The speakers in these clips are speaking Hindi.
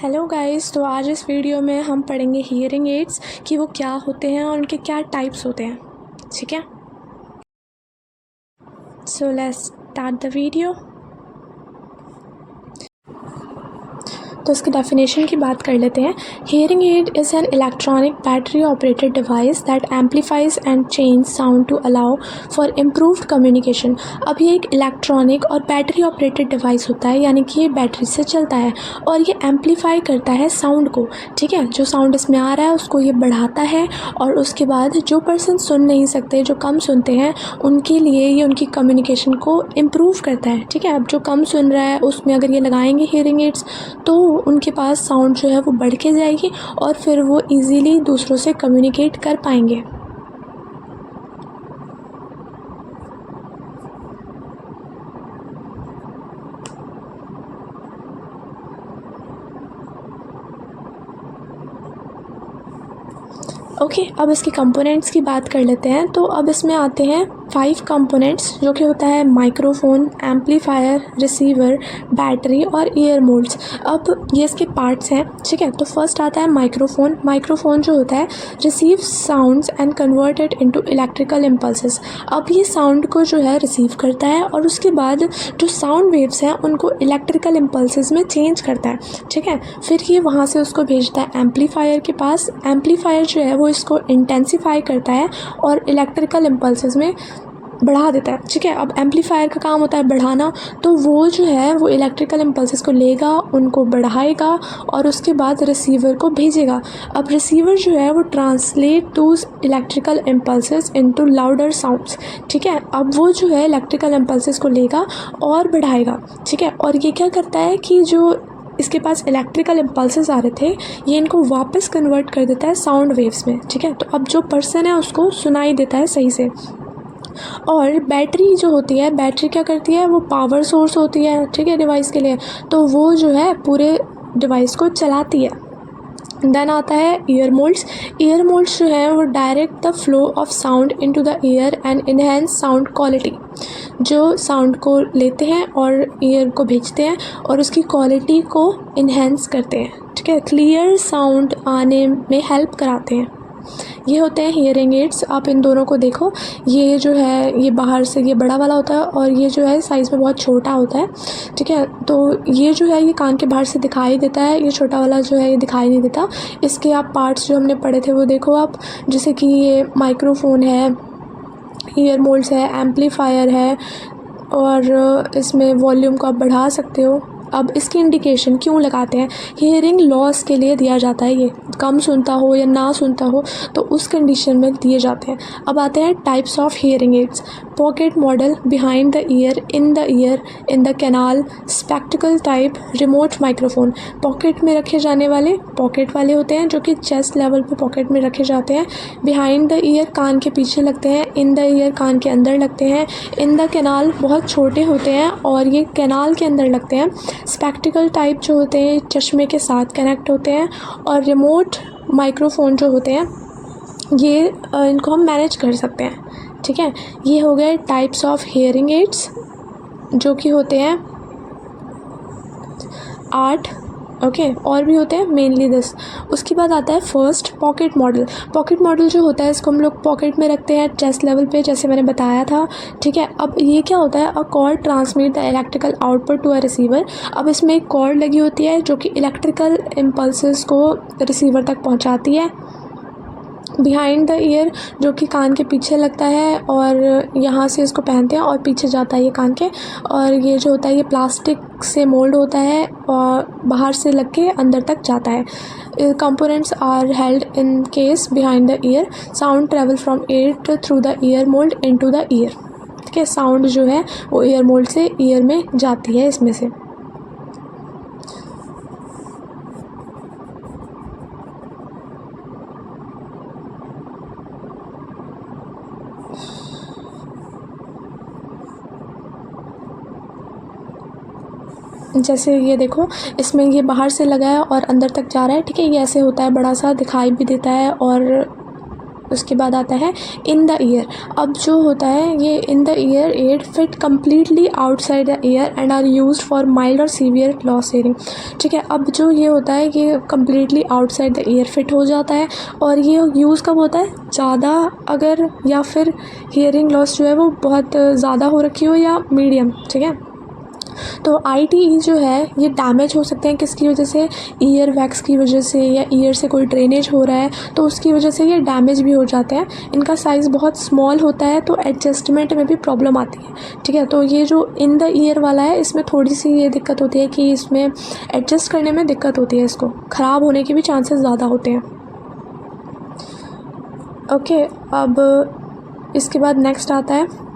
हेलो गाइस, तो आज इस वीडियो में हम पढ़ेंगे हियरिंग एड्स कि वो क्या होते हैं और उनके क्या टाइप्स होते हैं। ठीक है, so let's start the video. तो इसकी डेफिनेशन की बात कर लेते हैं। Hearing aid is an electronic battery operated device that amplifies and change sound to allow for improved communication. अब ये एक इलेक्ट्रॉनिक और बैटरी ऑपरेटेड डिवाइस होता है, यानी कि ये बैटरी से चलता है और ये एम्पलीफाई करता है साउंड को। ठीक है, जो साउंड इसमें आ रहा है उसको ये बढ़ाता है और उसके बाद जो पर्सन सुन नहीं सकते, जो कम सुनते हैं, उनके लिए ये उनकी कम्युनिकेशन को इम्प्रूव करता है। ठीक है, अब जो कम सुन रहा है उसमें अगर ये लगाएंगे हियरिंग एड्स तो उनके पास साउंड जो है वो बढ़ के जाएगी और फिर वो इजीली दूसरों से कम्युनिकेट कर पाएंगे। ओके, अब इसके कंपोनेंट्स की बात कर लेते हैं। तो अब इसमें आते हैं 5 कंपोनेंट्स, जो कि होता है माइक्रोफोन, एम्पलीफायर, रिसीवर, बैटरी और ईयर मोड्स। अब ये इसके पार्ट्स हैं। ठीक है, तो फर्स्ट आता है माइक्रोफोन। माइक्रोफोन जो होता है receive sounds and convert it into electrical impulses. अब ये साउंड को जो है रिसीव करता है और उसके बाद जो साउंड वेव्स हैं उनको इलेक्ट्रिकल इम्पल्सेस में चेंज करता है। ठीक है, फिर ये वहाँ से उसको भेजता है एम्पलीफायर के पास। एम्पलीफायर जो है वो इसको इंटेंसिफाई करता है और इलेक्ट्रिकल इम्पल्सेस में बढ़ा देता है। ठीक है, अब एम्पलीफायर का काम होता है बढ़ाना, तो वो जो है वो इलेक्ट्रिकल इम्पल्सेस को लेगा, उनको बढ़ाएगा और उसके बाद रिसीवर को भेजेगा। अब रिसीवर जो है वो translate those electrical impulses into louder sounds. ठीक है, अब वो जो है इलेक्ट्रिकल इम्पल्सेस को लेगा और बढ़ाएगा। ठीक है, और ये क्या करता है कि जो इसके पास इलेक्ट्रिकल इम्पल्सेस आ रहे थे ये इनको वापस कन्वर्ट कर देता है साउंड वेव्स में। ठीक है, तो अब जो पर्सन है उसको सुनाई देता है सही से। और बैटरी जो होती है, बैटरी क्या करती है, वो पावर सोर्स होती है। ठीक है, डिवाइस के लिए, तो वो जो है पूरे डिवाइस को चलाती है। देन आता है ईयर मोल्ड्स। ईयर मोल्ड्स जो है वो direct the flow of sound into the ear and enhance sound quality. जो साउंड को लेते हैं और ईयर को भेजते हैं और उसकी क्वालिटी को इन्हेंस करते हैं। ठीक है, क्लियर साउंड आने में हेल्प कराते हैं। ये होते हैं हियरिंग एड्स। आप इन दोनों को देखो, ये जो है ये बाहर से ये बड़ा वाला होता है और ये जो है साइज़ में बहुत छोटा होता है। ठीक है, तो ये जो है ये कान के बाहर से दिखाई देता है, ये छोटा वाला जो है ये दिखाई नहीं देता। इसके आप पार्ट्स जो हमने पढ़े थे वो देखो आप, जैसे कि ये माइक्रोफोन है, ईयर मोल्ड्स है, एम्पलीफायर है और इसमें वॉल्यूम को आप बढ़ा सकते हो। अब इसकी इंडिकेशन क्यों लगाते हैं, हियरिंग लॉस के लिए दिया जाता है। ये कम सुनता हो या ना सुनता हो तो उस कंडीशन में दिए जाते हैं। अब आते हैं types of hearing aids. Pocket model, behind the year, in the canal, spectacled type, remote microphone. Pocket में रखे जाने वाले पॉकेट वाले होते हैं जो कि चेस्ट लेवल पे पॉकेट में रखे जाते हैं। बिहाइंड द ईयर कान के पीछे लगते हैं। इन द ईयर कान के अंदर लगते हैं। इन द कैनाल बहुत छोटे होते हैं और ये कैनाल के अंदर लगते हैं। स्पेक्टिकल टाइप जो होते हैं चश्मे के साथ कनेक्ट होते हैं। और रिमोट माइक्रोफोन जो होते हैं ये इनको हम मैनेज कर सकते हैं। ठीक है, ये हो गए टाइप्स ऑफ हियरिंग एड्स जो कि होते हैं 8। ओके, और भी होते हैं मेनली 10। उसके बाद आता है first pocket model. Pocket model जो होता है इसको हम लोग पॉकेट में रखते हैं चेस्ट लेवल पे, जैसे मैंने बताया था। ठीक है, अब ये क्या होता है, a cord transmit the electrical output to a receiver. अब इसमें एक कॉर्ड लगी होती है जो कि इलेक्ट्रिकल इम्पल्सेस को रिसीवर तक पहुँचाती है। बिहाइंड द ईयर जो कि कान के पीछे लगता है और यहाँ से इसको पहनते हैं और पीछे जाता है ये कान के। और ये जो होता है ये प्लास्टिक से मोल्ड होता है और बाहर से लग के अंदर तक जाता है। Components are held in case behind the ear. Sound travel from it through the ear mould into the ear. ठीक है, साउंड जो है वो ईयर मोल्ड से ईयर में जाती है इसमें से। जैसे ये देखो, इसमें ये बाहर से लगा है और अंदर तक जा रहा है। ठीक है, ये ऐसे होता है, बड़ा सा दिखाई भी देता है और उसके बाद आता है इन द ईयर। अब जो होता है ये in the ear aid fit completely outside the ear and are used for mild और सीवियर लॉस हियरिंग। ठीक है, अब जो ये होता है ये completely outside the ear fit हो जाता है और ये यूज़ कब होता है, ज़्यादा अगर या फिर हियरिंग लॉस जो है वो बहुत ज़्यादा हो रखी हो या मीडियम। ठीक है, तो ITE जो है ये डैमेज हो सकते हैं किसकी वजह से, ईयर वैक्स की वजह से या ईयर से कोई ड्रेनेज हो रहा है तो उसकी वजह से ये डैमेज भी हो जाते हैं। इनका साइज़ बहुत स्मॉल होता है तो एडजस्टमेंट में भी प्रॉब्लम आती है। ठीक है, तो ये जो इन द ईयर वाला है इसमें थोड़ी सी ये दिक्कत होती है कि इसमें एडजस्ट करने में दिक्कत होती है, इसको ख़राब होने के भी चांसेस ज़्यादा होते हैं। ओके, अब इसके बाद नेक्स्ट आता है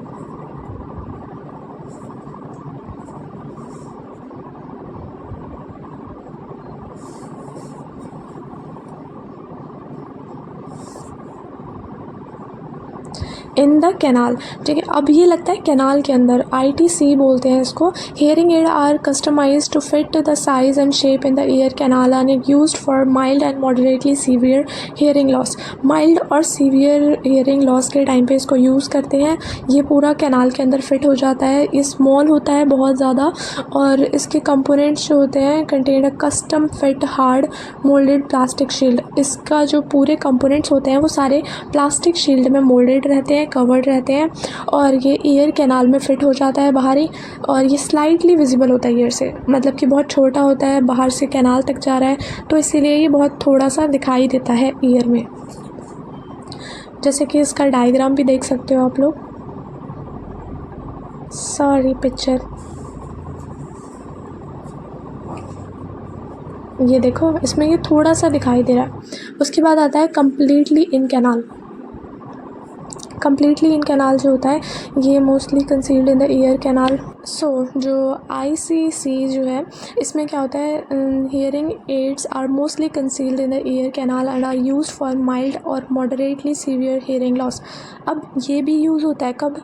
इन द कैनाल। ठीक है, अब ये लगता है कैनाल के अंदर, ITC बोलते हैं इसको। Hearing aid are customized to fit the size and shape in the ear canal and used for mild and moderately severe hearing loss. Mild और सीवियर हियरिंग लॉस के टाइम पे इसको यूज़ करते हैं। ये पूरा कैनाल के अंदर फिट हो जाता है, ये स्मॉल होता है बहुत ज़्यादा और इसके कंपोनेंट्स जो होते हैं contain a custom fit hard moulded plastic shield. इसका जो पूरे कंपोनेंट्स होते हैं वो सारे प्लास्टिक शील्ड में मोल्डेड रहते हैं, कवर्ड रहते हैं और ये ईयर कैनाल में फिट हो जाता है बाहरी और ये स्लाइटली विजिबल होता है ईयर से, मतलब कि बहुत छोटा होता है, बाहर से कैनाल तक जा रहा है तो इसीलिए ये बहुत थोड़ा सा दिखाई देता है ईयर में। जैसे कि इसका डायग्राम भी देख सकते हो आप लोग, सॉरी पिक्चर, ये देखो इसमें ये थोड़ा सा दिखाई दे रहा है। उसके बाद आता है completely in canal. Completely in canal जो होता है ये mostly concealed in the ear canal. So जो ICC जो है इसमें क्या होता है, hearing aids are mostly concealed in the ear canal and are used for mild और मॉडरेटली सीवियर हियरिंग लॉस। अब ये भी यूज़ होता है कब,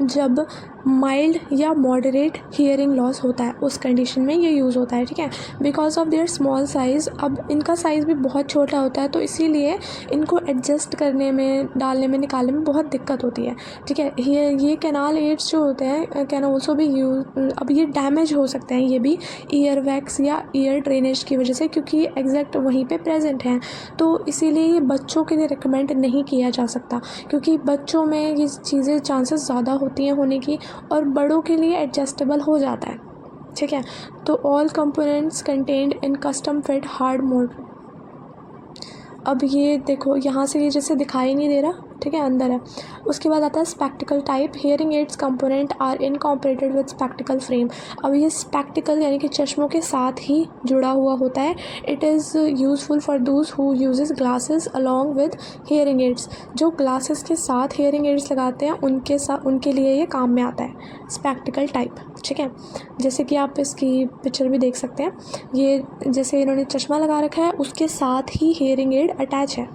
जब माइल्ड या मॉडरेट हियरिंग लॉस होता है उस कंडीशन में ये यूज़ होता है। ठीक है, because of their small size. अब इनका साइज़ भी बहुत छोटा होता है तो इसीलिए इनको एडजस्ट करने में, डालने में, निकालने में बहुत दिक्कत होती है। ठीक है, ये कैनाल एड्स जो होते हैं कैन ऑल्सो भी यूज, अब ये डैमेज हो सकते हैं ये भी ईयर वैक्स या ईयर ड्रेनेज की वजह से, क्योंकि ये एग्जैक्ट वहीं पे प्रेजेंट हैं। तो इसीलिए ये बच्चों के लिए रिकमेंड नहीं किया जा सकता क्योंकि बच्चों में ये चीज़ें चांसेस ज़्यादा होती हैं होने की और बड़ों के लिए एडजस्टेबल हो जाता है। ठीक है, तो all components contained in custom fit hard mode. अब ये देखो यहाँ से ये जैसे दिखाई नहीं दे रहा, ठीक है, अंदर है। उसके बाद आता है spectacle type. Hearing aids component are incorporated with spectacle frame. अब ये स्पेक्टिकल यानी कि चश्मों के साथ ही जुड़ा हुआ होता है। It is useful for those who uses glasses along with hearing aids. जो ग्लासेस के साथ हियरिंग एड्स लगाते हैं उनके लिए ये काम में आता है स्पेक्टिकल टाइप। ठीक है, जैसे कि आप इसकी पिक्चर भी देख सकते हैं, ये जैसे इन्होंने चश्मा लगा रखा है उसके साथ ही हियरिंग एड अटैच है।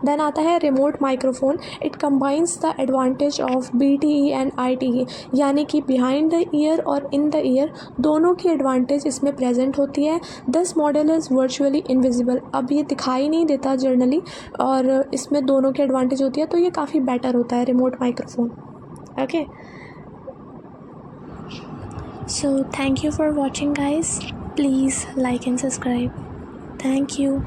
देन आता है remote microphone. It combines the advantage of BTE and ITE, यानी कि बिहाइंड द ईयर और इन द ईयर दोनों की एडवांटेज इसमें प्रेजेंट होती है। This model is virtually invisible. अब ये दिखाई नहीं देता जर्नली और इसमें दोनों की एडवांटेज होती है तो ये काफ़ी बेटर होता है remote microphone. Okay, so thank you for watching guys, please like and subscribe, thank you।